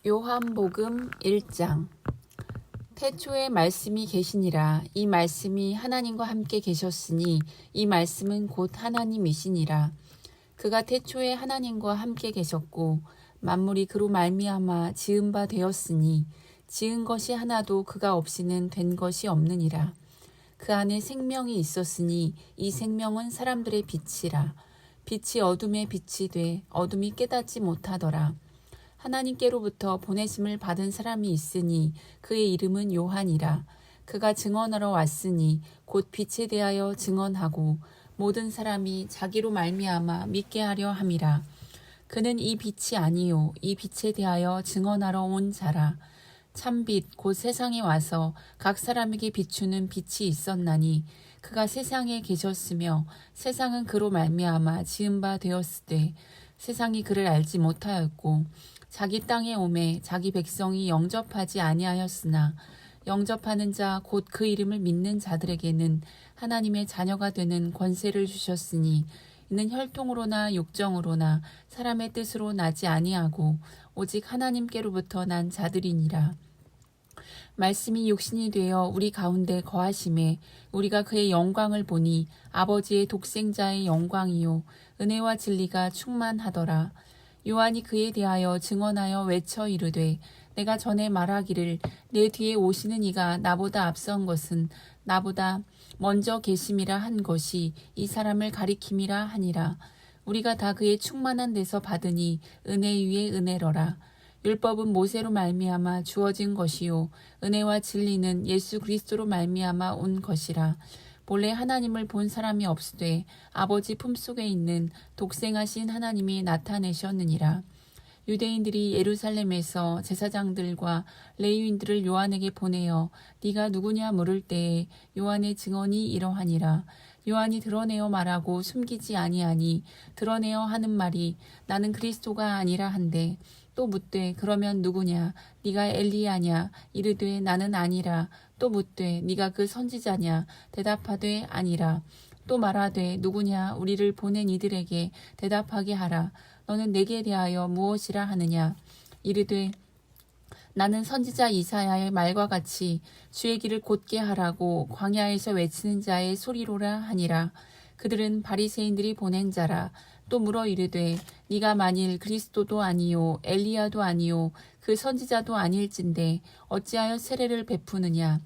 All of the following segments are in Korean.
요한복음 1장. 태초에 말씀이 계시니라. 이 말씀이 하나님과 함께 계셨으니 이 말씀은 곧 하나님이시니라. 그가 태초에 하나님과 함께 계셨고 만물이 그로 말미암아 지은 바 되었으니 지은 것이 하나도 그가 없이는 된 것이 없느니라. 그 안에 생명이 있었으니 이 생명은 사람들의 빛이라. 빛이 어둠에 빛이 돼 어둠이 깨닫지 못하더라. 하나님께로부터 보내심을 받은 사람이 있으니 그의 이름은 요한이라. 그가 증언하러 왔으니 곧 빛에 대하여 증언하고 모든 사람이 자기로 말미암아 믿게 하려 함이라. 그는 이 빛이 아니요 이 빛에 대하여 증언하러 온 자라. 참빛 곧 세상에 와서 각 사람에게 비추는 빛이 있었나니 그가 세상에 계셨으며 세상은 그로 말미암아 지은 바 되었으되 세상이 그를 알지 못하였고 자기 땅에 오매 자기 백성이 영접하지 아니하였으나 영접하는 자 곧 그 이름을 믿는 자들에게는 하나님의 자녀가 되는 권세를 주셨으니 이는 혈통으로나 육정으로나 사람의 뜻으로 나지 아니하고 오직 하나님께로부터 난 자들이니라. 말씀이 육신이 되어 우리 가운데 거하심에 우리가 그의 영광을 보니 아버지의 독생자의 영광이요 은혜와 진리가 충만하더라. 요한이 그에 대하여 증언하여 외쳐 이르되 내가 전에 말하기를 내 뒤에 오시는 이가 나보다 앞선 것은 나보다 먼저 계심이라 한 것이 이 사람을 가리킴이라 하니라. 우리가 다 그의 충만한 데서 받으니 은혜 위에 은혜로라. 율법은 모세로 말미암아 주어진 것이요 은혜와 진리는 예수 그리스도로 말미암아 온 것이라. 본래 하나님을 본 사람이 없으되 아버지 품속에 있는 독생하신 하나님이 나타내셨느니라. 유대인들이 예루살렘에서 제사장들과 레위인들을 요한에게 보내어 네가 누구냐 물을 때에 요한의 증언이 이러하니라. 요한이 드러내어 말하고 숨기지 아니하니 드러내어 하는 말이 나는 그리스도가 아니라 한데 또 묻되 그러면 누구냐 네가 엘리야냐 이르되 나는 아니라 또 묻되 네가 그 선지자냐 대답하되 아니라 또 말하되 누구냐 우리를 보낸 이들에게 대답하게 하라. 너는 내게 대하여 무엇이라 하느냐 이르되 나는 선지자 이사야의 말과 같이 주의 길을 곧게 하라고 광야에서 외치는 자의 소리로라 하니라. 그들은 바리새인들이 보낸 자라. 또 물어 이르되 네가 만일 그리스도도 아니요 엘리야도 아니요 그 선지자도 아닐진데 어찌하여 세례를 베푸느냐.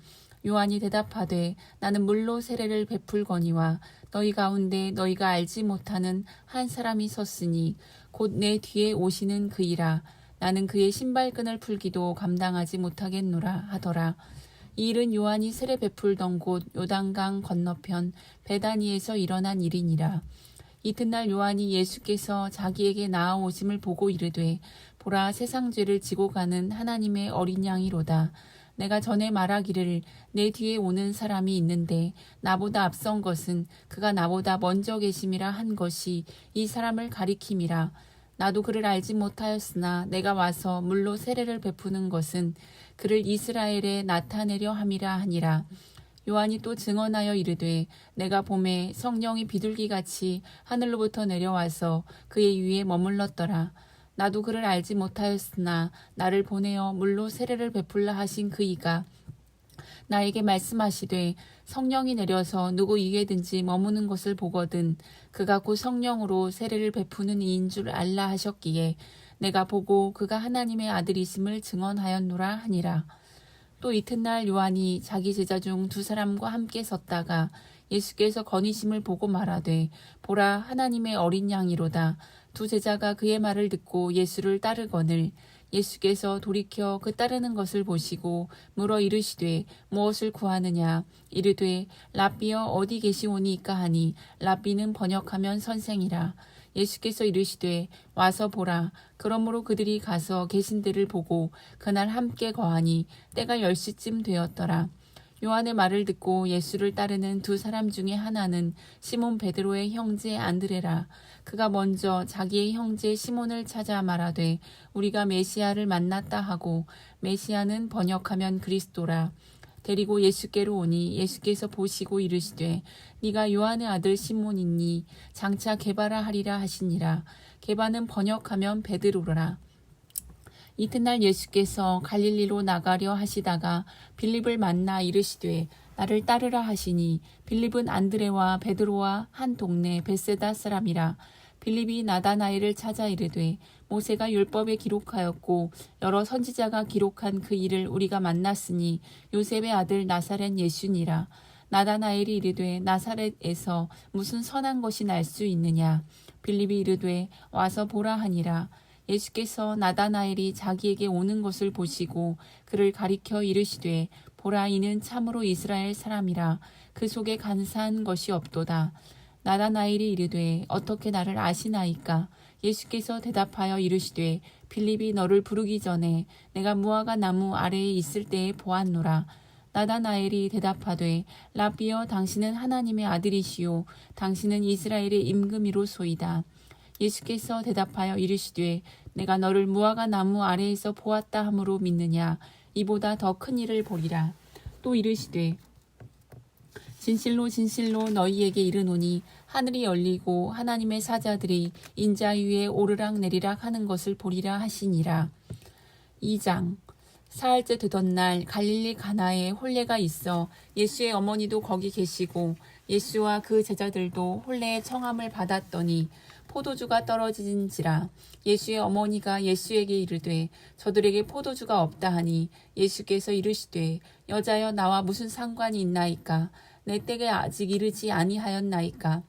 요한이 대답하되 나는 물로 세례를 베풀거니와 너희 가운데 너희가 알지 못하는 한 사람이 섰으니 곧 내 뒤에 오시는 그이라. 나는 그의 신발끈을 풀기도 감당하지 못하겠노라 하더라. 이 일은 요한이 세례 베풀던 곳 요단강 건너편 베다니에서 일어난 일이니라. 이튿날 요한이 예수께서 자기에게 나아오심을 보고 이르되 보라 세상 죄를 지고 가는 하나님의 어린 양이로다. 내가 전에 말하기를 내 뒤에 오는 사람이 있는데 나보다 앞선 것은 그가 나보다 먼저 계심이라 한 것이 이 사람을 가리킴이라. 나도 그를 알지 못하였으나 내가 와서 물로 세례를 베푸는 것은 그를 이스라엘에 나타내려 함이라 하니라. 요한이 또 증언하여 이르되 내가 봄에 성령이 비둘기같이 하늘로부터 내려와서 그의 위에 머물렀더라. 나도 그를 알지 못하였으나 나를 보내어 물로 세례를 베풀라 하신 그이가 나에게 말씀하시되 성령이 내려서 누구 위에든지 머무는 것을 보거든 그가 곧 성령으로 세례를 베푸는 이인 줄 알라 하셨기에 내가 보고 그가 하나님의 아들이심을 증언하였노라 하니라. 또 이튿날 요한이 자기 제자 중 두 사람과 함께 섰다가 예수께서 건의심을 보고 말하되 보라 하나님의 어린 양이로다. 두 제자가 그의 말을 듣고 예수를 따르거늘 예수께서 돌이켜 그 따르는 것을 보시고 물어 이르시되 무엇을 구하느냐 이르되 랍비여 어디 계시오니이까 하니 랍비는 번역하면 선생이라. 예수께서 이르시되 와서 보라. 그러므로 그들이 가서 계신 데를 보고 그날 함께 거하니 때가 10시쯤 되었더라. 요한의 말을 듣고 예수를 따르는 두 사람 중에 하나는 시몬 베드로의 형제 안드레라. 그가 먼저 자기의 형제 시몬을 찾아 말하되 우리가 메시아를 만났다 하고 메시아는 번역하면 그리스도라. 데리고 예수께로 오니 예수께서 보시고 이르시되 네가 요한의 아들 시몬이니 장차 게바라 하리라 하시니라. 게바는 번역하면 베드로라. 이튿날 예수께서 갈릴리로 나가려 하시다가 빌립을 만나 이르시되 나를 따르라 하시니 빌립은 안드레와 베드로와 한 동네 벳세다 사람이라. 빌립이 나다나엘을 찾아 이르되 모세가 율법에 기록하였고 여러 선지자가 기록한 그 일을 우리가 만났으니 요셉의 아들 나사렛 예수니라. 나다나엘이 이르되 나사렛에서 무슨 선한 것이 날 수 있느냐. 빌립이 이르되 와서 보라 하니라. 예수께서 나다나엘이 자기에게 오는 것을 보시고 그를 가리켜 이르시되 보라 이는 참으로 이스라엘 사람이라. 그 속에 간사한 것이 없도다. 나다나엘이 이르되 어떻게 나를 아시나이까. 예수께서 대답하여 이르시되 빌립이 너를 부르기 전에 내가 무화과 나무 아래에 있을 때에 보았노라. 나다나엘이 대답하되 라비여 당신은 하나님의 아들이시요 당신은 이스라엘의 임금이로소이다. 예수께서 대답하여 이르시되 내가 너를 무화과 나무 아래에서 보았다 함으로 믿느냐. 이보다 더 큰 일을 보리라. 또 이르시되 진실로 진실로 너희에게 이르노니 하늘이 열리고 하나님의 사자들이 인자 위에 오르락 내리락 하는 것을 보리라 하시니라. 2장. 사흘째 되던 날 갈릴리 가나에 혼례가 있어 예수의 어머니도 거기 계시고 예수와 그 제자들도 혼례의 청함을 받았더니 포도주가 떨어진지라. 예수의 어머니가 예수에게 이르되 저들에게 포도주가 없다 하니 예수께서 이르시되 여자여 나와 무슨 상관이 있나이까. 내 때가 아직 이르지 아니하였나이까.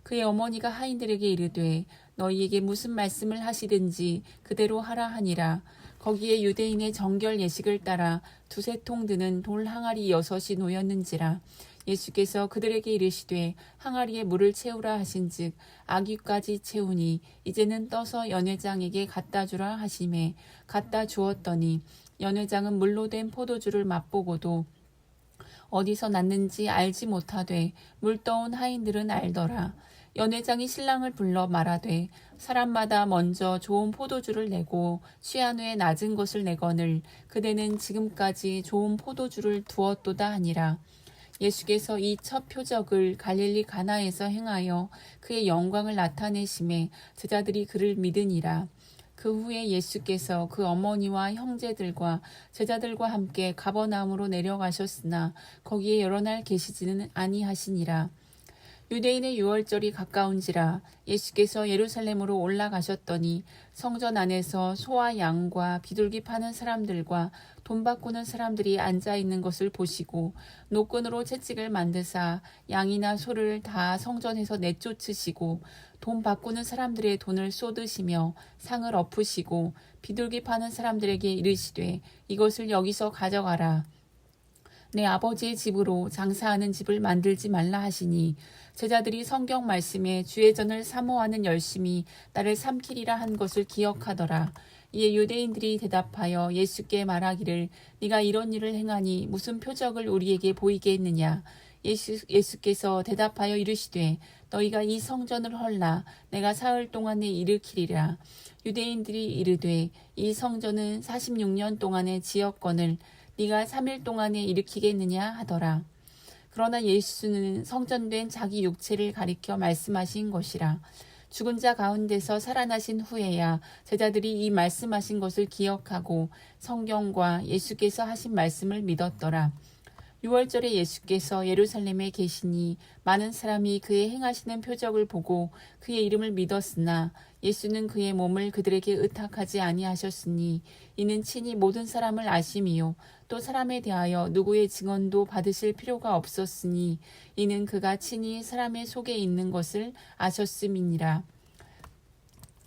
그의 어머니가 하인들에게 이르되 너희에게 무슨 말씀을 하시든지 그대로 하라 하니라. 거기에 유대인의 정결 예식을 따라 두세 통 드는 돌 항아리 6이 놓였는지라. 예수께서 그들에게 이르시되 항아리에 물을 채우라 하신즉 아귀까지 채우니 이제는 떠서 연회장에게 갖다 주라 하시매 갖다 주었더니 연회장은 물로 된 포도주를 맛보고도 어디서 났는지 알지 못하되 물 떠온 하인들은 알더라. 연회장이 신랑을 불러 말하되 사람마다 먼저 좋은 포도주를 내고 취한 후에 낮은 것을 내거늘 그대는 지금까지 좋은 포도주를 두었도다 하니라. 예수께서 이 첫 표적을 갈릴리 가나에서 행하여 그의 영광을 나타내심에 제자들이 그를 믿으니라. 그 후에 예수께서 그 어머니와 형제들과 제자들과 함께 가버나움으로 내려가셨으나 거기에 여러 날 계시지는 아니하시니라. 유대인의 유월절이 가까운지라 예수께서 예루살렘으로 올라가셨더니 성전 안에서 소와 양과 비둘기 파는 사람들과 돈 바꾸는 사람들이 앉아 있는 것을 보시고 노끈으로 채찍을 만드사 양이나 소를 다 성전에서 내쫓으시고 돈 바꾸는 사람들의 돈을 쏟으시며 상을 엎으시고 비둘기 파는 사람들에게 이르시되 이것을 여기서 가져가라. 내 아버지의 집으로 장사하는 집을 만들지 말라 하시니 제자들이 성경 말씀에 주의 전을 사모하는 열심이 나를 삼키리라 한 것을 기억하더라. 이에 유대인들이 대답하여 예수께 말하기를 네가 이런 일을 행하니 무슨 표적을 우리에게 보이게 했느냐. 예수께서 대답하여 이르시되 너희가 이 성전을 헐라 내가 사흘 동안에 일으키리라. 유대인들이 이르되 이 성전은 46년 동안의 지역권을 네가 3일 동안에 일으키겠느냐 하더라. 그러나 예수는 성전된 자기 육체를 가리켜 말씀하신 것이라. 죽은 자 가운데서 살아나신 후에야 제자들이 이 말씀하신 것을 기억하고 성경과 예수께서 하신 말씀을 믿었더라. 유월절에 예수께서 예루살렘에 계시니 많은 사람이 그의 행하시는 표적을 보고 그의 이름을 믿었으나 예수는 그의 몸을 그들에게 의탁하지 아니하셨으니 이는 친히 모든 사람을 아심이요 또 사람에 대하여 누구의 증언도 받으실 필요가 없었으니 이는 그가 친히 사람의 속에 있는 것을 아셨음이니라.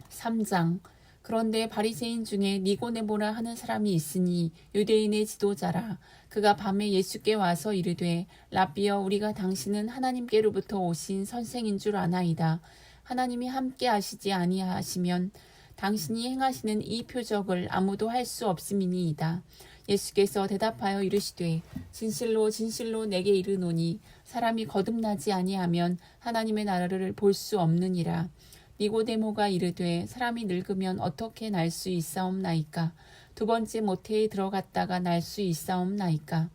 3장. 그런데 바리새인 중에 니고데모라 하는 사람이 있으니 유대인의 지도자라. 그가 밤에 예수께 와서 이르되 라비여 우리가 당신은 하나님께로부터 오신 선생인 줄 아나이다. 하나님이 함께 하시지 아니하시면 당신이 행하시는 이 표적을 아무도 할 수 없음이니이다. 예수께서 대답하여 이르시되 진실로 진실로 내게 이르노니 사람이 거듭나지 아니하면 하나님의 나라를 볼 수 없느니라. 니고데모가 이르되 사람이 늙으면 어떻게 날 수 있사옵나이까? 두 번째 모태에 들어갔다가 날 수 있사옵나이까?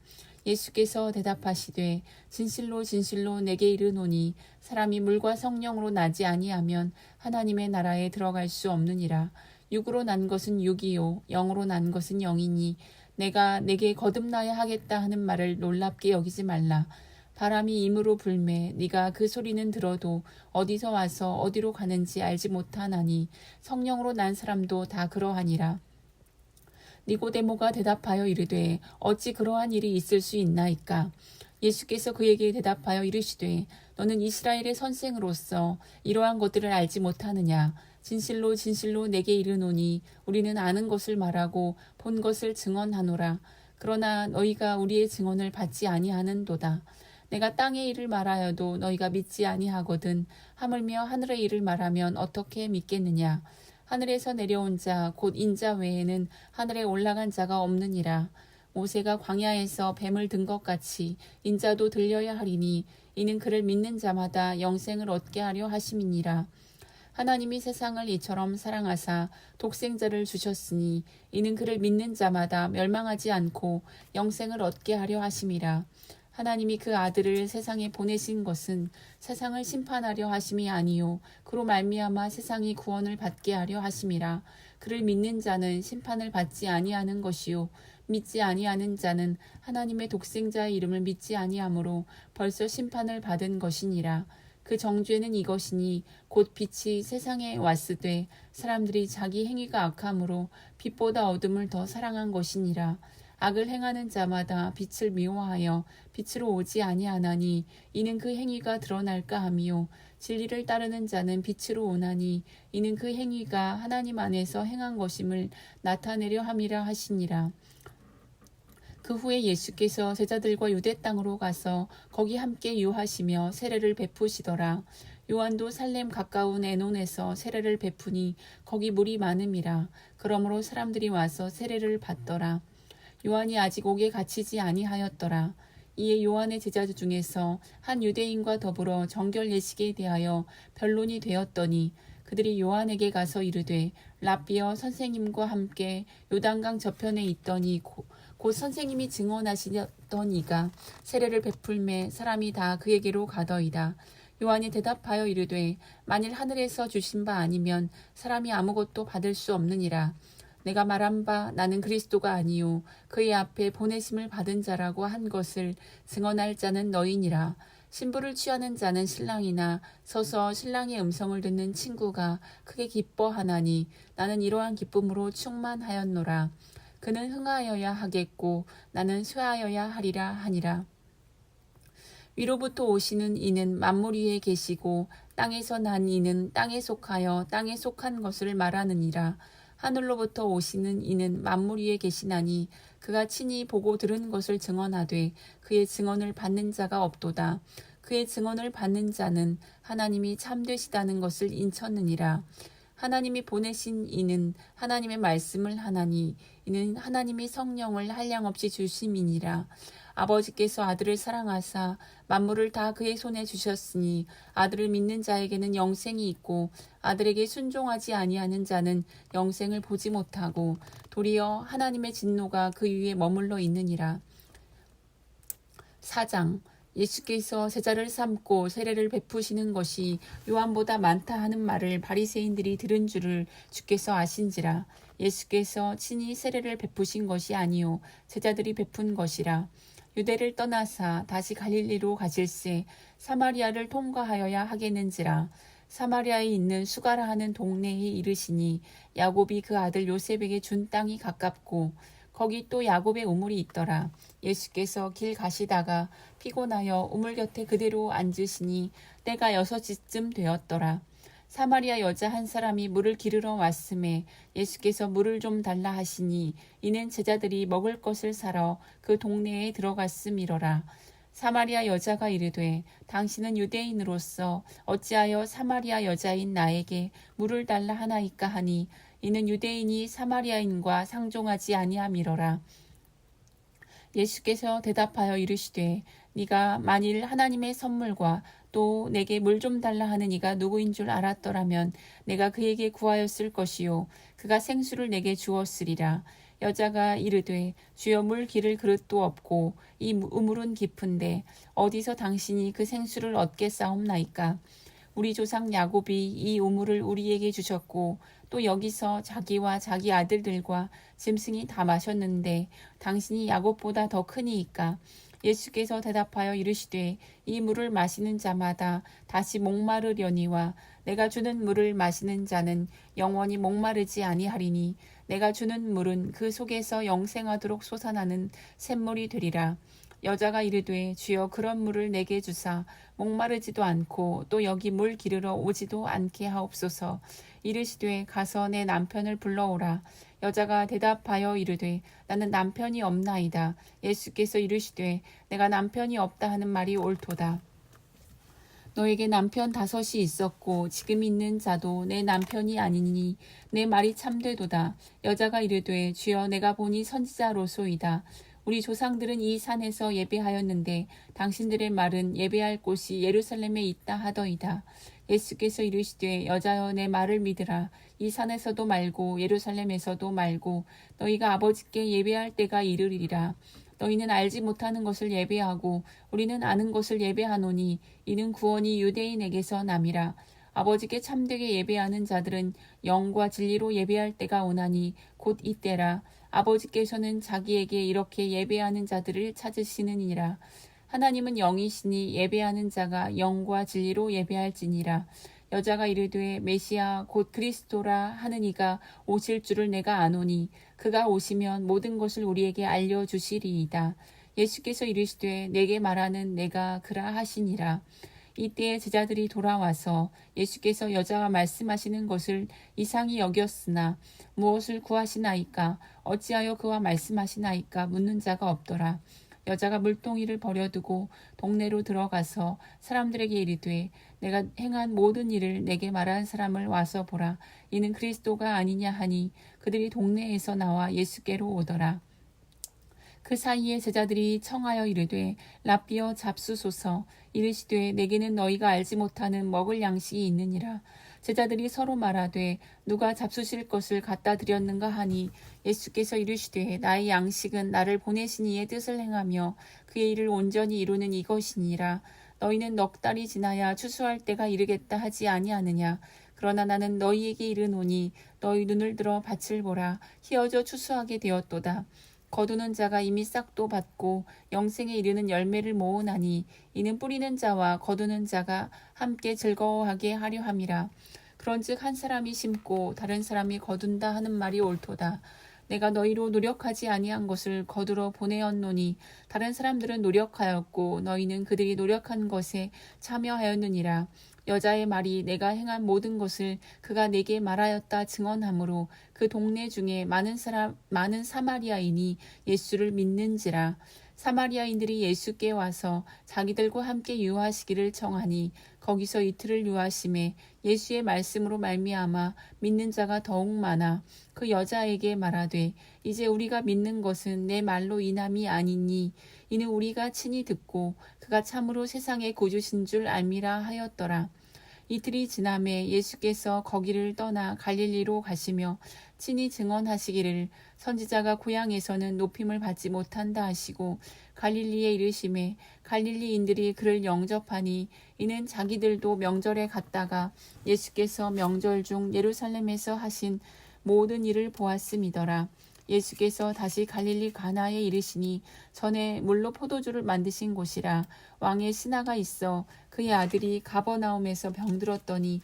예수께서 대답하시되 진실로 진실로 내게 이르노니 사람이 물과 성령으로 나지 아니하면 하나님의 나라에 들어갈 수 없느니라. 육으로 난 것은 육이요 영으로 난 것은 영이니 내가 내게 거듭나야 하겠다 하는 말을 놀랍게 여기지 말라. 바람이 임으로 불매 네가 그 소리는 들어도 어디서 와서 어디로 가는지 알지 못하나니 성령으로 난 사람도 다 그러하니라. 니고데모가 대답하여 이르되 어찌 그러한 일이 있을 수 있나이까. 예수께서 그에게 대답하여 이르시되 너는 이스라엘의 선생으로서 이러한 것들을 알지 못하느냐. 진실로 진실로 내게 이르노니 우리는 아는 것을 말하고 본 것을 증언하노라. 그러나 너희가 우리의 증언을 받지 아니하는도다. 내가 땅의 일을 말하여도 너희가 믿지 아니하거든. 하물며 하늘의 일을 말하면 어떻게 믿겠느냐. 하늘에서 내려온 자 곧 인자 외에는 하늘에 올라간 자가 없느니라. 모세가 광야에서 뱀을 든 것 같이 인자도 들려야 하리니 이는 그를 믿는 자마다 영생을 얻게 하려 하심이니라. 하나님이 세상을 이처럼 사랑하사 독생자를 주셨으니 이는 그를 믿는 자마다 멸망하지 않고 영생을 얻게 하려 하심이라. 하나님이 그 아들을 세상에 보내신 것은 세상을 심판하려 하심이 아니요 그로 말미암아 세상이 구원을 받게 하려 하심이라. 그를 믿는 자는 심판을 받지 아니하는 것이요 믿지 아니하는 자는 하나님의 독생자의 이름을 믿지 아니하므로 벌써 심판을 받은 것이니라. 그 정죄는 이것이니 곧 빛이 세상에 왔으되 사람들이 자기 행위가 악함으로 빛보다 어둠을 더 사랑한 것이니라. 악을 행하는 자마다 빛을 미워하여 빛으로 오지 아니하나니 이는 그 행위가 드러날까 함이요 진리를 따르는 자는 빛으로 오나니 이는 그 행위가 하나님 안에서 행한 것임을 나타내려 함이라 하시니라. 그 후에 예수께서 제자들과 유대 땅으로 가서 거기 함께 유하시며 세례를 베푸시더라. 요한도 살렘 가까운 에논에서 세례를 베푸니 거기 물이 많음이라. 그러므로 사람들이 와서 세례를 받더라. 요한이 아직 옥에 갇히지 아니하였더라. 이에 요한의 제자 중에서 한 유대인과 더불어 정결 예식에 대하여 변론이 되었더니 그들이 요한에게 가서 이르되 랍비여 선생님과 함께 요단강 저편에 있더니 곧 선생님이 증언하시던 이가 세례를 베풀매 사람이 다 그에게로 가더이다. 요한이 대답하여 이르되 만일 하늘에서 주신 바 아니면 사람이 아무것도 받을 수 없느니라. 내가 말한 바 나는 그리스도가 아니요 그의 앞에 보내심을 받은 자라고 한 것을 증언할 자는 너희니라. 신부를 취하는 자는 신랑이나 서서 신랑의 음성을 듣는 친구가 크게 기뻐하나니 나는 이러한 기쁨으로 충만하였노라. 그는 흥하여야 하겠고 나는 쇠하여야 하리라 하니라. 위로부터 오시는 이는 만물 위에 계시고 땅에서 난 이는 땅에 속하여 땅에 속한 것을 말하느니라. 하늘로부터 오시는 이는 만물 위에 계시나니 그가 친히 보고 들은 것을 증언하되 그의 증언을 받는 자가 없도다. 그의 증언을 받는 자는 하나님이 참되시다는 것을 인쳤느니라. 하나님이 보내신 이는 하나님의 말씀을 하나니 이는 하나님이 성령을 한량없이 주심이니라. 아버지께서 아들을 사랑하사 만물을 다 그의 손에 주셨으니 아들을 믿는 자에게는 영생이 있고 아들에게 순종하지 아니하는 자는 영생을 보지 못하고 도리어 하나님의 진노가 그 위에 머물러 있느니라. 4장 예수께서 제자를 삼고 세례를 베푸시는 것이 요한보다 많다 하는 말을 바리새인들이 들은 줄을 주께서 아신지라. 예수께서 친히 세례를 베푸신 것이 아니요 제자들이 베푼 것이라. 유대를 떠나사 다시 갈릴리로 가실새 사마리아를 통과하여야 하겠는지라. 사마리아에 있는 수가라 하는 동네에 이르시니 야곱이 그 아들 요셉에게 준 땅이 가깝고 거기 또 야곱의 우물이 있더라. 예수께서 길 가시다가 피곤하여 우물 곁에 그대로 앉으시니 때가 6시쯤 되었더라. 사마리아 여자 한 사람이 물을 기르러 왔음에 예수께서 물을 좀 달라 하시니 이는 제자들이 먹을 것을 사러 그 동네에 들어갔음이러라. 사마리아 여자가 이르되 당신은 유대인으로서 어찌하여 사마리아 여자인 나에게 물을 달라 하나이까 하니 이는 유대인이 사마리아인과 상종하지 아니함이러라. 예수께서 대답하여 이르시되 네가 만일 하나님의 선물과 또 내게 물 좀 달라 하는 이가 누구인 줄 알았더라면 내가 그에게 구하였을 것이요 그가 생수를 내게 주었으리라. 여자가 이르되 주여 물 기를 그릇도 없고 이 우물은 깊은데 어디서 당신이 그 생수를 얻겠사옵나이까. 우리 조상 야곱이 이 우물을 우리에게 주셨고 또 여기서 자기와 자기 아들들과 짐승이 다 마셨는데 당신이 야곱보다 더 크니이까. 예수께서 대답하여 이르시되 이 물을 마시는 자마다 다시 목마르려니와 내가 주는 물을 마시는 자는 영원히 목마르지 아니하리니 내가 주는 물은 그 속에서 영생하도록 솟아나는 샘물이 되리라. 여자가 이르되 주여 그런 물을 내게 주사 목마르지도 않고 또 여기 물 기르러 오지도 않게 하옵소서. 이르시되 가서 내 남편을 불러오라. 여자가 대답하여 이르되 나는 남편이 없나이다. 예수께서 이르시되 내가 남편이 없다 하는 말이 옳도다. 너에게 남편 5이 있었고 지금 있는 자도 내 남편이 아니니 내 말이 참되도다. 여자가 이르되 주여 내가 보니 선지자로소이다. 우리 조상들은 이 산에서 예배하였는데 당신들의 말은 예배할 곳이 예루살렘에 있다 하더이다. 예수께서 이르시되 여자여 내 말을 믿으라. 이 산에서도 말고 예루살렘에서도 말고 너희가 아버지께 예배할 때가 이르리라. 너희는 알지 못하는 것을 예배하고 우리는 아는 것을 예배하노니 이는 구원이 유대인에게서 남이라. 아버지께 참되게 예배하는 자들은 영과 진리로 예배할 때가 오나니 곧 이때라. 아버지께서는 자기에게 이렇게 예배하는 자들을 찾으시느니라. 하나님은 영이시니 예배하는 자가 영과 진리로 예배할지니라. 여자가 이르되 메시아 곧 그리스도라 하는 이가 오실 줄을 내가 아노니 그가 오시면 모든 것을 우리에게 알려주시리이다. 예수께서 이르시되 내게 말하는 내가 그라 하시니라. 이때에 제자들이 돌아와서 예수께서 여자가 말씀하시는 것을 이상히 여겼으나 무엇을 구하시나이까 어찌하여 그와 말씀하시나이까 묻는 자가 없더라. 여자가 물동이를 버려두고 동네로 들어가서 사람들에게 이르되 내가 행한 모든 일을 내게 말한 사람을 와서 보라. 이는 그리스도가 아니냐 하니 그들이 동네에서 나와 예수께로 오더라. 그 사이에 제자들이 청하여 이르되 랍비여 잡수소서. 이르시되 내게는 너희가 알지 못하는 먹을 양식이 있느니라. 제자들이 서로 말하되 누가 잡수실 것을 갖다 드렸는가 하니 예수께서 이르시되 나의 양식은 나를 보내신 이의 뜻을 행하며 그의 일을 온전히 이루는 이것이니라. 너희는 넉 달이 지나야 추수할 때가 이르겠다 하지 아니하느냐. 그러나 나는 너희에게 이르노니 너희 눈을 들어 밭을 보라. 희어져 추수하게 되었도다. 거두는 자가 이미 싹도 받고 영생에 이르는 열매를 모으나니 이는 뿌리는 자와 거두는 자가 함께 즐거워하게 하려 함이라. 그런즉 한 사람이 심고 다른 사람이 거둔다 하는 말이 옳도다. 내가 너희로 노력하지 아니한 것을 거두러 보내었노니 다른 사람들은 노력하였고 너희는 그들이 노력한 것에 참여하였느니라. 여자의 말이 내가 행한 모든 것을 그가 내게 말하였다 증언하므로 그 동네 중에 많은 사마리아인이 예수를 믿는지라. 사마리아인들이 예수께 와서 자기들과 함께 유하시기를 청하니 거기서 이틀을 유하심에 예수의 말씀으로 말미암아 믿는 자가 더욱 많아 그 여자에게 말하되 이제 우리가 믿는 것은 내 말로 인함이 아니니 이는 우리가 친히 듣고 그가 참으로 세상의 구주신 줄 알미라 하였더라. 이틀이 지남에 예수께서 거기를 떠나 갈릴리로 가시며 친히 증언하시기를 선지자가 고향에서는 높임을 받지 못한다 하시고 갈릴리에 이르심에 갈릴리인들이 그를 영접하니 이는 자기들도 명절에 갔다가 예수께서 명절 중 예루살렘에서 하신 모든 일을 보았음이더라. 예수께서 다시 갈릴리 가나에 이르시니 전에 물로 포도주를 만드신 곳이라. 왕의 신하가 있어 그의 아들이 가버나움에서 병들었더니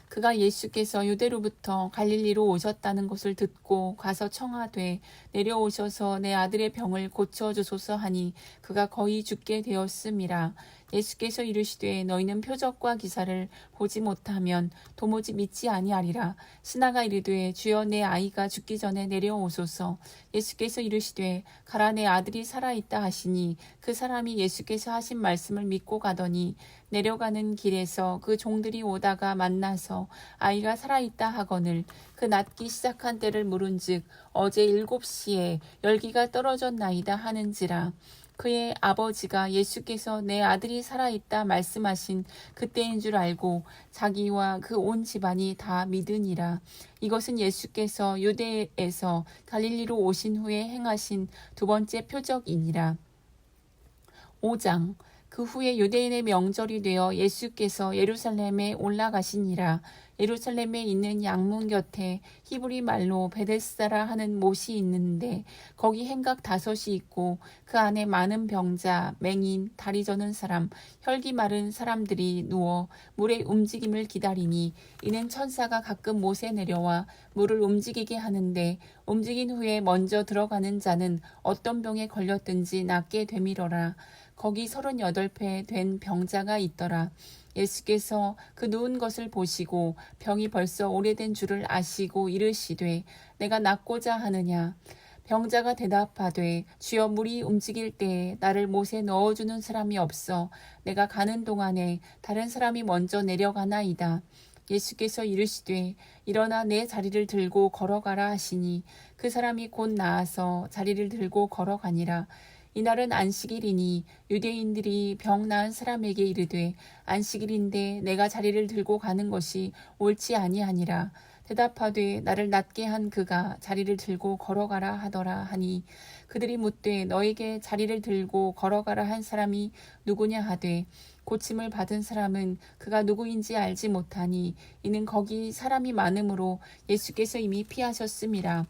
그가 예수께서 유대로부터 갈릴리로 오셨다는 것을 듣고 가서 청하되 내려오셔서 내 아들의 병을 고쳐주소서 하니 그가 거의 죽게 되었음이라. 예수께서 이르시되 너희는 표적과 기사를 보지 못하면 도무지 믿지 아니하리라. 신하가 이르되 주여 내 아이가 죽기 전에 내려오소서. 예수께서 이르시되 가라 내 아들이 살아있다 하시니 그 사람이 예수께서 하신 말씀을 믿고 가더니 내려가는 길에서 그 종들이 오다가 만나서 아이가 살아있다 하거늘 그 낫기 시작한 때를 물은즉 어제 7시에 열기가 떨어졌나이다 하는지라. 그의 아버지가 예수께서 내 아들이 살아있다 말씀하신 그때인 줄 알고 자기와 그 온 집안이 다 믿으니라. 이것은 예수께서 유대에서 갈릴리로 오신 후에 행하신 두 번째 표적이니라. 5장 그 후에 유대인의 명절이 되어 예수께서 예루살렘에 올라가시니라. 예루살렘에 있는 양문 곁에 히브리 말로 베데스다라 하는 못이 있는데 거기 행각 5이 있고 그 안에 많은 병자, 맹인, 다리 저는 사람, 혈기 마른 사람들이 누워 물의 움직임을 기다리니 이는 천사가 가끔 못에 내려와 물을 움직이게 하는데 움직인 후에 먼저 들어가는 자는 어떤 병에 걸렸든지 낫게 되밀어라. 거기 38배 된 병자가 있더라. 예수께서 그 누운 것을 보시고 병이 벌써 오래된 줄을 아시고 이르시되 내가 낫고자 하느냐. 병자가 대답하되 주여 물이 움직일 때에 나를 못에 넣어주는 사람이 없어 내가 가는 동안에 다른 사람이 먼저 내려가나이다. 예수께서 이르시되 일어나 내 자리를 들고 걸어가라 하시니 그 사람이 곧 나아서 자리를 들고 걸어가니라. 이날은 안식일이니 유대인들이 병 나은 사람에게 이르되 안식일인데 내가 자리를 들고 가는 것이 옳지 아니하니라. 대답하되 나를 낫게 한 그가 자리를 들고 걸어가라 하더라 하니 그들이 묻되 너에게 자리를 들고 걸어가라 한 사람이 누구냐 하되 고침을 받은 사람은 그가 누구인지 알지 못하니 이는 거기 사람이 많음으로 예수께서 이미 피하셨음이라.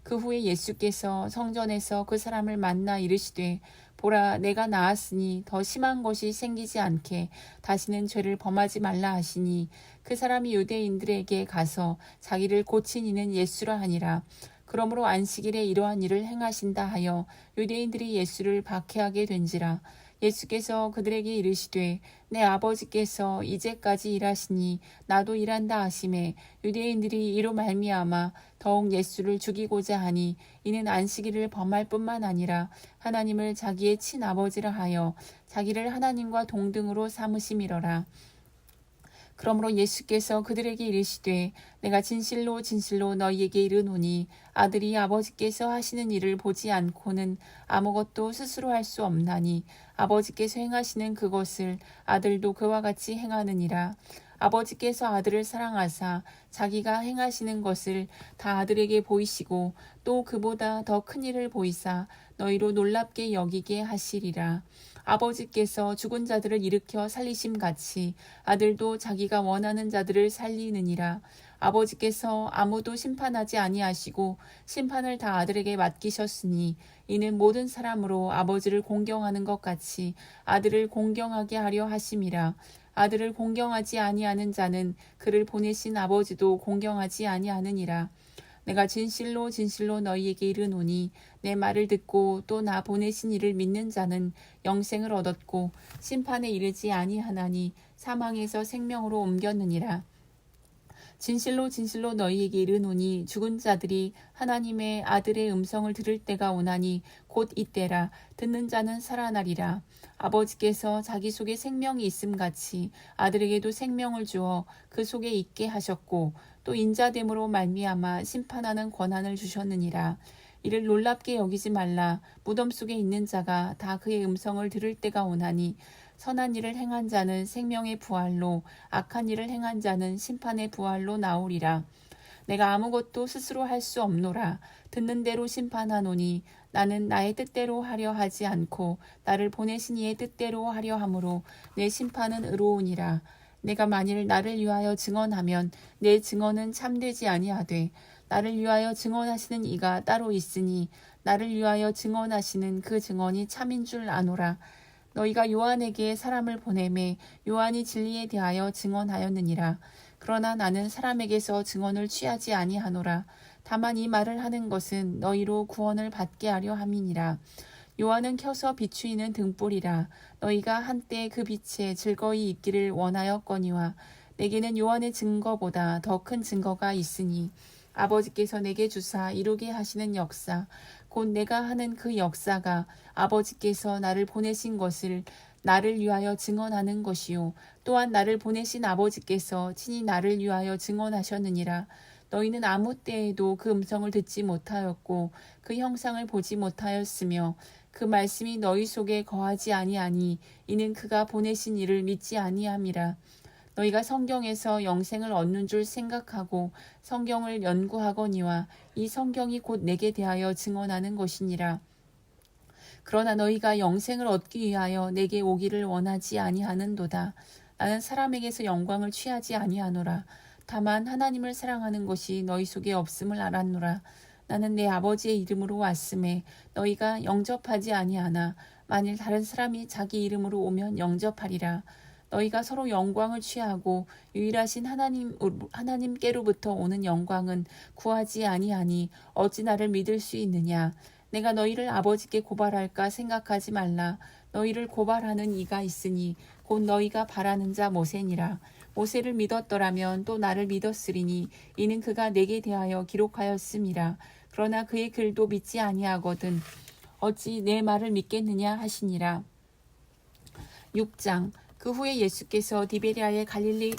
그 후에 예수께서 성전에서 그 사람을 만나 이르시되 보라 내가 나았으니 더 심한 것이 생기지 않게 다시는 죄를 범하지 말라 하시니 그 사람이 유대인들에게 가서 자기를 고친 이는 예수라 하니라. 그러므로 안식일에 이러한 일을 행하신다 하여 유대인들이 예수를 박해하게 된지라. 예수께서 그들에게 이르시되 내 아버지께서 이제까지 일하시니 나도 일한다 하시매 유대인들이 이로 말미암아 더욱 예수를 죽이고자 하니 이는 안식일을 범할 뿐만 아니라 하나님을 자기의 친아버지라 하여 자기를 하나님과 동등으로 삼으심이러라. 그러므로 예수께서 그들에게 이르시되 내가 진실로 진실로 너희에게 이르노니 아들이 아버지께서 하시는 일을 보지 않고는 아무것도 스스로 할 수 없나니 아버지께서 행하시는 그것을 아들도 그와 같이 행하느니라. 아버지께서 아들을 사랑하사 자기가 행하시는 것을 다 아들에게 보이시고 또 그보다 더 큰 일을 보이사 너희로 놀랍게 여기게 하시리라. 아버지께서 죽은 자들을 일으켜 살리심 같이 아들도 자기가 원하는 자들을 살리느니라. 아버지께서 아무도 심판하지 아니하시고 심판을 다 아들에게 맡기셨으니 이는 모든 사람으로 아버지를 공경하는 것 같이 아들을 공경하게 하려 하심이라. 아들을 공경하지 아니하는 자는 그를 보내신 아버지도 공경하지 아니하느니라. 내가 진실로 진실로 너희에게 이르노니 내 말을 듣고 또 나 보내신 이를 믿는 자는 영생을 얻었고 심판에 이르지 아니하나니 사망에서 생명으로 옮겼느니라. 진실로 진실로 너희에게 이르노니 죽은 자들이 하나님의 아들의 음성을 들을 때가 오나니 곧 이때라. 듣는 자는 살아나리라. 아버지께서 자기 속에 생명이 있음같이 아들에게도 생명을 주어 그 속에 있게 하셨고 또 인자됨으로 말미암아 심판하는 권한을 주셨느니라. 이를 놀랍게 여기지 말라. 무덤 속에 있는 자가 다 그의 음성을 들을 때가 오나니 선한 일을 행한 자는 생명의 부활로 악한 일을 행한 자는 심판의 부활로 나오리라. 내가 아무것도 스스로 할 수 없노라. 듣는 대로 심판하노니 나는 나의 뜻대로 하려 하지 않고 나를 보내신 이의 뜻대로 하려 함으로 내 심판은 의로우니라. 내가 만일 나를 위하여 증언하면 내 증언은 참되지 아니하되 나를 위하여 증언하시는 이가 따로 있으니 나를 위하여 증언하시는 그 증언이 참인 줄 아노라. 너희가 요한에게 사람을 보내매 요한이 진리에 대하여 증언하였느니라. 그러나 나는 사람에게서 증언을 취하지 아니하노라. 다만 이 말을 하는 것은 너희로 구원을 받게 하려 함이니라. 요한은 켜서 비추이는 등불이라. 너희가 한때 그 빛에 즐거이 있기를 원하였거니와 내게는 요한의 증거보다 더 큰 증거가 있으니 아버지께서 내게 주사 이루게 하시는 역사 곧 내가 하는 그 역사가 아버지께서 나를 보내신 것을 나를 위하여 증언하는 것이요 또한 나를 보내신 아버지께서 친히 나를 위하여 증언하셨느니라. 너희는 아무 때에도 그 음성을 듣지 못하였고 그 형상을 보지 못하였으며 그 말씀이 너희 속에 거하지 아니하니 이는 그가 보내신 이를 믿지 아니함이라. 너희가 성경에서 영생을 얻는 줄 생각하고 성경을 연구하거니와 이 성경이 곧 내게 대하여 증언하는 것이니라. 그러나 너희가 영생을 얻기 위하여 내게 오기를 원하지 아니하는도다. 나는 사람에게서 영광을 취하지 아니하노라. 다만 하나님을 사랑하는 것이 너희 속에 없음을 알았노라. 나는 내 아버지의 이름으로 왔음에 너희가 영접하지 아니하나 만일 다른 사람이 자기 이름으로 오면 영접하리라. 너희가 서로 영광을 취하고 유일하신 하나님께로부터 오는 영광은 구하지 아니하니 어찌 나를 믿을 수 있느냐. 내가 너희를 아버지께 고발할까 생각하지 말라. 너희를 고발하는 이가 있으니 곧 너희가 바라는 자 모세니라. 모세를 믿었더라면 또 나를 믿었으리니 이는 그가 내게 대하여 기록하였음이라. 그러나 그의 글도 믿지 아니하거든 어찌 내 말을 믿겠느냐 하시니라. 6장. 그 후에 예수께서 디베랴의 갈릴리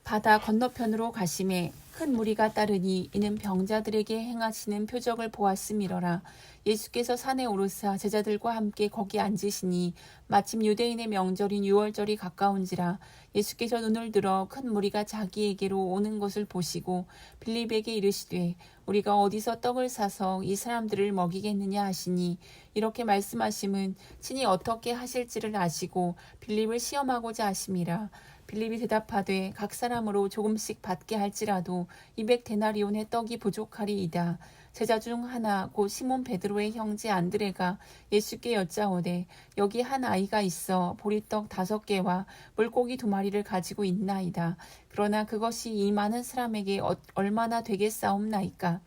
바다 건너편으로 가심에 큰 무리가 따르니 이는 병자들에게 행하시는 표적을 보았음이러라. 예수께서 산에 오르사 제자들과 함께 거기 앉으시니 마침 유대인의 명절인 유월절이 가까운지라. 예수께서 눈을 들어 큰 무리가 자기에게로 오는 것을 보시고 빌립에게 이르시되 우리가 어디서 떡을 사서 이 사람들을 먹이겠느냐 하시니 이렇게 말씀하심은 친히 어떻게 하실지를 아시고 빌립을 시험하고자 하심이라. 빌립이 대답하되 각 사람으로 조금씩 받게 할지라도 200데나리온의 떡이 부족하리이다. 제자 중 하나 곧 시몬 베드로의 형제 안드레가 예수께 여짜오되 여기 한 아이가 있어 보리떡 5개와 물고기 2마리를 가지고 있나이다. 그러나 그것이 이 많은 사람에게 얼마나 되겠사옵나이까.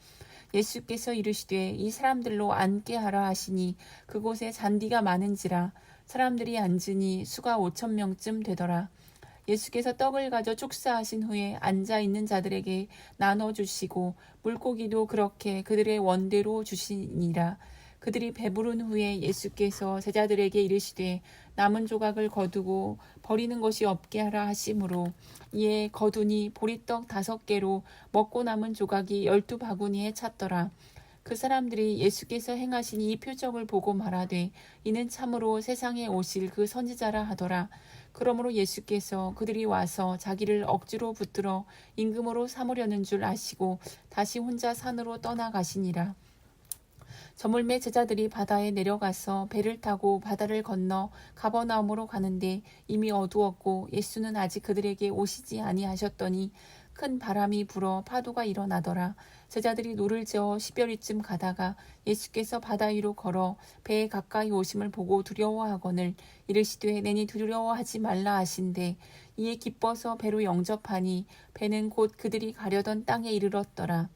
예수께서 이르시되 이 사람들로 앉게 하라 하시니 그곳에 잔디가 많은지라. 사람들이 앉으니 수가 5,000명쯤 되더라. 예수께서 떡을 가져 축사하신 후에 앉아있는 자들에게 나눠주시고 물고기도 그렇게 그들의 원대로 주시니라. 그들이 배부른 후에 예수께서 제자들에게 이르시되 남은 조각을 거두고 버리는 것이 없게 하라 하심으로 이에 거두니 보리떡 5개로 먹고 남은 조각이 12바구니에 찼더라. 그 사람들이 예수께서 행하신 이 표적을 보고 말하되 이는 참으로 세상에 오실 그 선지자라 하더라. 그러므로 예수께서 그들이 와서 자기를 억지로 붙들어 임금으로 삼으려는 줄 아시고 다시 혼자 산으로 떠나가시니라. 저물매 제자들이 바다에 내려가서 배를 타고 바다를 건너 가버나움으로 가는데 이미 어두웠고 예수는 아직 그들에게 오시지 아니하셨더니 큰 바람이 불어 파도가 일어나더라. 제자들이 노를 저어 10여리쯤 가다가 예수께서 바다 위로 걸어 배에 가까이 오심을 보고 두려워하거늘 이르시되 내니 두려워하지 말라 하신대 이에 기뻐서 배로 영접하니 배는 곧 그들이 가려던 땅에 이르렀더라.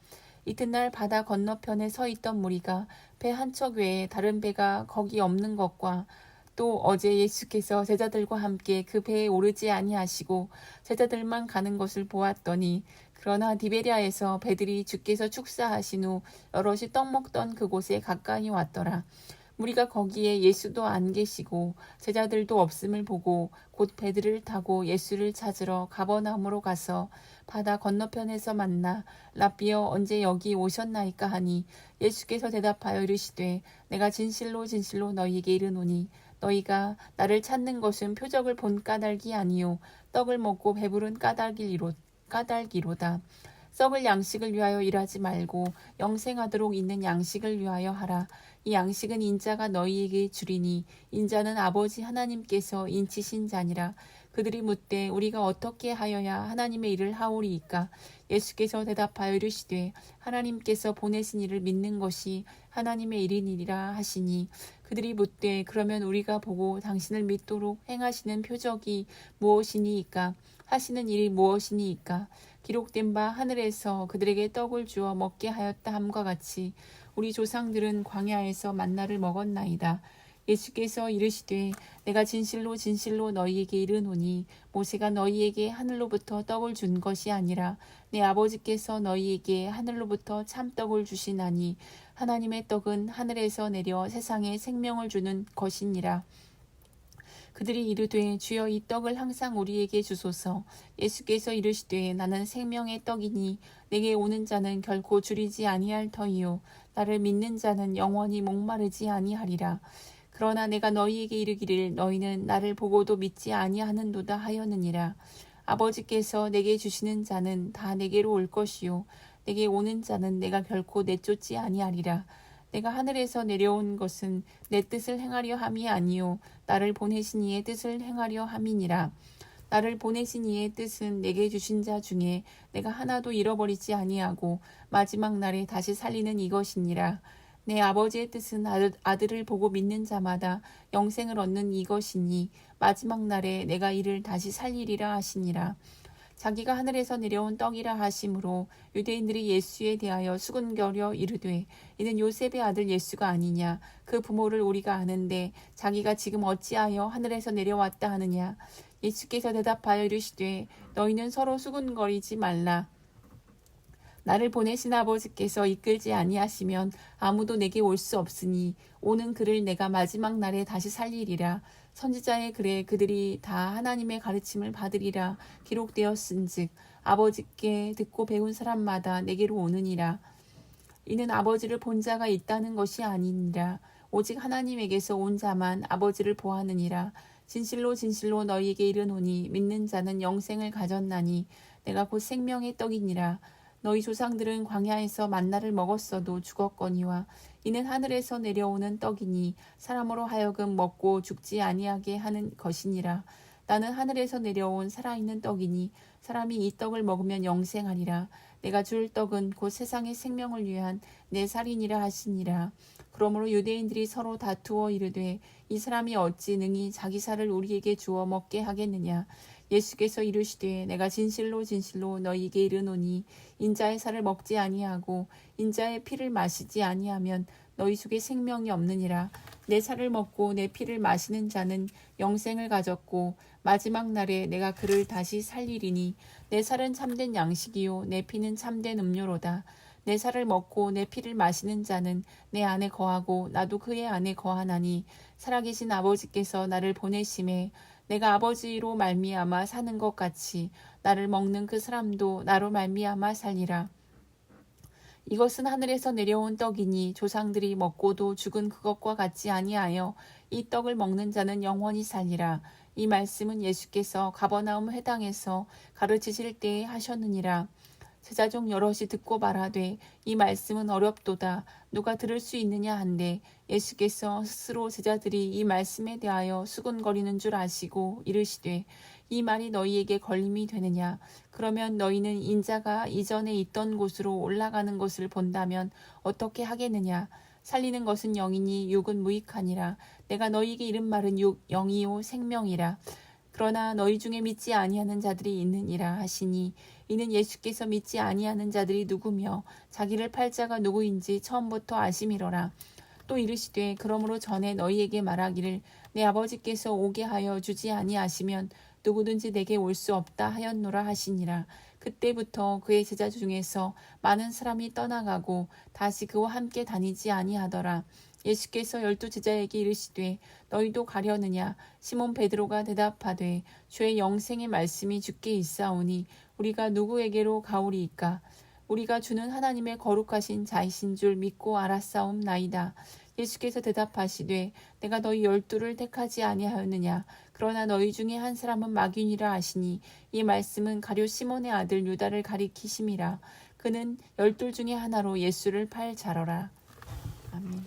이튿날 바다 건너편에 서 있던 무리가 배 한 척 외에 다른 배가 거기 없는 것과 또 어제 예수께서 제자들과 함께 그 배에 오르지 아니하시고 제자들만 가는 것을 보았더니 그러나 디베랴에서 배들이 주께서 축사하신 후 여럿이 떡 먹던 그곳에 가까이 왔더라. 무리가 거기에 예수도 안 계시고 제자들도 없음을 보고 곧 배들을 타고 예수를 찾으러 가버나움으로 가서 바다 건너편에서 만나 랍비여 언제 여기 오셨나이까 하니 예수께서 대답하여 이르시되 내가 진실로 진실로 너희에게 이르노니 너희가 나를 찾는 것은 표적을 본 까닭이 아니요 떡을 먹고 배부른 까닭이로다. 썩을 양식을 위하여 일하지 말고 영생하도록 있는 양식을 위하여 하라. 이 양식은 인자가 너희에게 주리니 인자는 아버지 하나님께서 인치신 자니라. 그들이 묻되 우리가 어떻게 하여야 하나님의 일을 하오리이까. 예수께서 대답하여 이르시되 하나님께서 보내신 이를 믿는 것이 하나님의 일이니라 하시니 그들이 묻되 그러면 우리가 보고 당신을 믿도록 행하시는 표적이 무엇이니이까 하시는 일이 무엇이니이까. 기록된 바 하늘에서 그들에게 떡을 주어 먹게 하였다 함과 같이 우리 조상들은 광야에서 만나를 먹었나이다. 예수께서 이르시되 내가 진실로 진실로 너희에게 이르노니 모세가 너희에게 하늘로부터 떡을 준 것이 아니라 내 아버지께서 너희에게 하늘로부터 참떡을 주시나니 하나님의 떡은 하늘에서 내려 세상에 생명을 주는 것이니라. 그들이 이르되 주여 이 떡을 항상 우리에게 주소서. 예수께서 이르시되 나는 생명의 떡이니 내게 오는 자는 결코 줄이지 아니할 터이요 나를 믿는 자는 영원히 목마르지 아니하리라. 그러나 내가 너희에게 이르기를 너희는 나를 보고도 믿지 아니하는도다 하였느니라. 아버지께서 내게 주시는 자는 다 내게로 올 것이요 내게 오는 자는 내가 결코 내쫓지 아니하리라. 내가 하늘에서 내려온 것은 내 뜻을 행하려 함이 아니요 나를 보내신 이의 뜻을 행하려 함이니라. 나를 보내신 이의 뜻은 내게 주신 자 중에 내가 하나도 잃어버리지 아니하고 마지막 날에 다시 살리는 이것이니라. 내 아버지의 뜻은 아들을 보고 믿는 자마다 영생을 얻는 이것이니 마지막 날에 내가 이를 다시 살리리라 하시니라. 자기가 하늘에서 내려온 떡이라 하심으로 유대인들이 예수에 대하여 수군거려 이르되 이는 요셉의 아들 예수가 아니냐. 그 부모를 우리가 아는데 자기가 지금 어찌하여 하늘에서 내려왔다 하느냐. 예수께서 대답하여 이르시되 너희는 서로 수군거리지 말라. 나를 보내신 아버지께서 이끌지 아니하시면 아무도 내게 올 수 없으니 오는 그를 내가 마지막 날에 다시 살리리라. 선지자의 글에 그들이 다 하나님의 가르침을 받으리라 기록되었은즉 아버지께 듣고 배운 사람마다 내게로 오느니라. 이는 아버지를 본 자가 있다는 것이 아니니라. 오직 하나님에게서 온 자만 아버지를 보았느니라. 진실로 진실로 너희에게 이르노니 믿는 자는 영생을 가졌나니 내가 곧 생명의 떡이니라. 너희 조상들은 광야에서 만나를 먹었어도 죽었거니와 이는 하늘에서 내려오는 떡이니 사람으로 하여금 먹고 죽지 아니하게 하는 것이니라. 나는 하늘에서 내려온 살아있는 떡이니 사람이 이 떡을 먹으면 영생하리라. 내가 줄 떡은 곧 세상의 생명을 위한 내 살이니라 하시니라. 그러므로 유대인들이 서로 다투어 이르되 이 사람이 어찌 능히 자기 살을 우리에게 주어 먹게 하겠느냐. 예수께서 이르시되 내가 진실로 진실로 너희에게 이르노니 인자의 살을 먹지 아니하고 인자의 피를 마시지 아니하면 너희 속에 생명이 없느니라. 내 살을 먹고 내 피를 마시는 자는 영생을 가졌고 마지막 날에 내가 그를 다시 살리리니 내 살은 참된 양식이요 내 피는 참된 음료로다. 내 살을 먹고 내 피를 마시는 자는 내 안에 거하고 나도 그의 안에 거하나니 살아계신 아버지께서 나를 보내심에 내가 아버지로 말미암아 사는 것 같이 나를 먹는 그 사람도 나로 말미암아 살리라. 이것은 하늘에서 내려온 떡이니 조상들이 먹고도 죽은 그것과 같지 아니하여 이 떡을 먹는 자는 영원히 살리라. 이 말씀은 예수께서 가버나움 회당에서 가르치실 때에 하셨느니라. 제자 중 여럿이 듣고 말하되 이 말씀은 어렵도다. 누가 들을 수 있느냐 한데 예수께서 스스로 제자들이 이 말씀에 대하여 수군거리는 줄 아시고 이르시되 이 말이 너희에게 걸림이 되느냐. 그러면 너희는 인자가 이전에 있던 곳으로 올라가는 것을 본다면 어떻게 하겠느냐. 살리는 것은 영이니 육은 무익하니라. 내가 너희에게 이른 말은 영이요 생명이라. 그러나 너희 중에 믿지 아니하는 자들이 있느니라 하시니 이는 예수께서 믿지 아니하는 자들이 누구며 자기를 팔 자가 누구인지 처음부터 아심이로라. 또 이르시되 그러므로 전에 너희에게 말하기를 내 아버지께서 오게 하여 주지 아니하시면 누구든지 내게 올 수 없다 하였노라 하시니라. 그때부터 그의 제자 중에서 많은 사람이 떠나가고 다시 그와 함께 다니지 아니하더라. 예수께서 12 제자에게 이르시되 너희도 가려느냐. 시몬 베드로가 대답하되 주의 영생의 말씀이 주께 있사오니 우리가 누구에게로 가오리이까. 우리가 주는 하나님의 거룩하신 자이신 줄 믿고 알았사옵나이다. 예수께서 대답하시되 내가 너희 12를 택하지 아니하였느냐. 그러나 너희 중에 한 사람은 마귀니라 하시니 이 말씀은 가룟 시몬의 아들 유다를 가리키심이라. 그는 12 중에 하나로 예수를 팔 자러라. 아멘.